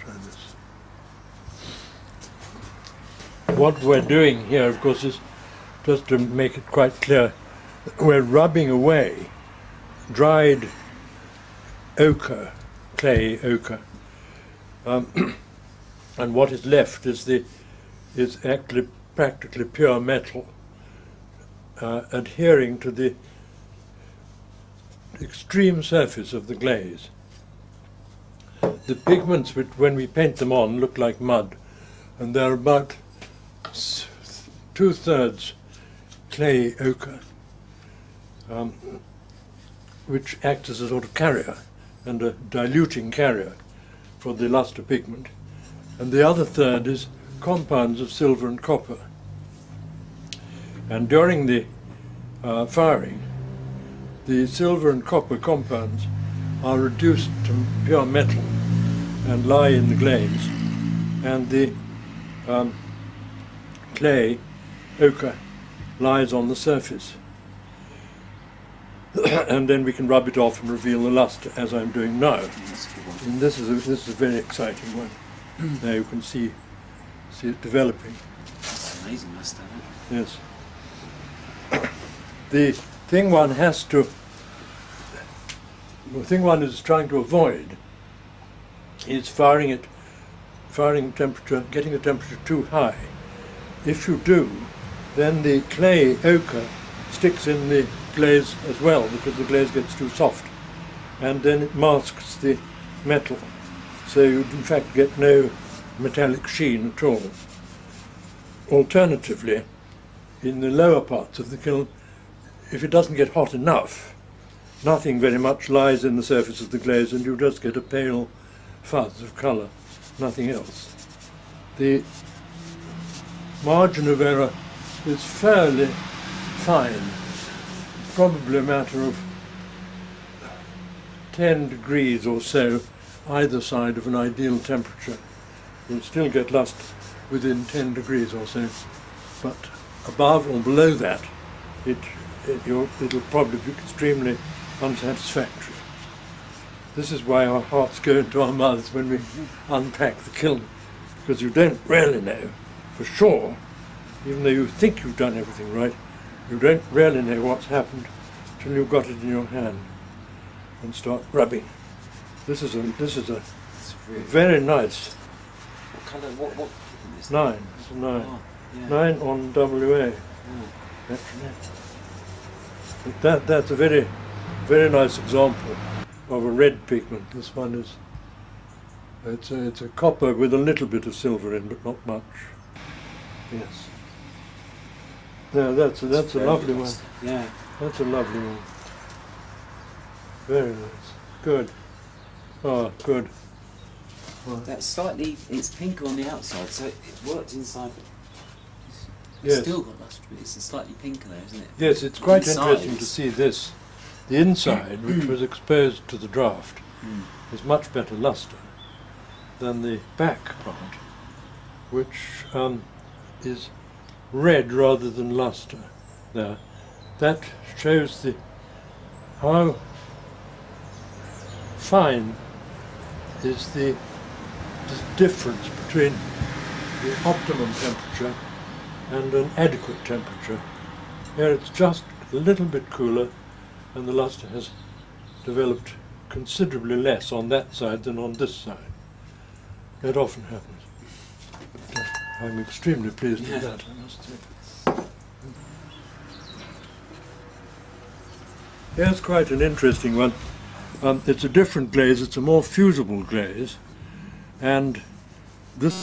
try this. What we're doing here, of course, is just to make it quite clear, we're rubbing away dried ochre, clay ochre, and what is left is actually practically pure metal, adhering to the extreme surface of the glaze. The pigments, which when we paint them on, look like mud, and they're about 2/3 clay ochre, which acts as a sort of carrier and a diluting carrier for the lustre pigment, and the other third is compounds of silver and copper. And during the firing, the silver and copper compounds are reduced to pure metal and lie in the glaze, and the clay ochre lies on the surface. And then we can rub it off and reveal the lustre, as I'm doing now. And this is a very exciting one. Now you can see it developing. That's amazing lustre. Yes. The thing one is trying to avoid is firing temperature, getting the temperature too high. If you do, then the clay ochre sticks in the glaze as well, because the glaze gets too soft, and then it masks the metal, so you in fact get no metallic sheen at all. Alternatively, in the lower parts of the kiln, if it doesn't get hot enough, nothing very much lies in the surface of the glaze, and you just get a pale fuzz of colour, nothing else. The margin of error is fairly fine, probably a matter of 10 degrees or so either side of an ideal temperature. You'll still get lustre within 10 degrees or so, but above or below that it'll probably be extremely unsatisfactory. This is why our hearts go into our mouths when we unpack the kiln, because you don't really know for sure, even though you think you've done everything right, you don't really know what's happened till you've got it in your hand and start rubbing. This is a very nice. What colour? What is this? 9. It's a 9. Oh, yeah. 9 on WA. Oh. That's a very, very nice example of a red pigment. This one is. It's a copper with a little bit of silver in, but not much. Yes. No, that's a lovely one. Yeah. That's a lovely one. Very nice. Good. Oh, good. Well, That's slightly, it's pink on the outside, so it worked inside. It's yes. still got lustre, but it's slightly pinker there, isn't it? Yes, it's quite Inside interesting is- to see this. The inside, which was exposed to the draft, is much better lustre than the back part, which is red rather than lustre there. That shows how fine is the difference between the optimum temperature and an adequate temperature. Here it's just a little bit cooler, and the lustre has developed considerably less on that side than on this side. That often happens. I'm extremely pleased with that, I must say. Here's quite an interesting one. It's a different glaze, it's a more fusible glaze, and this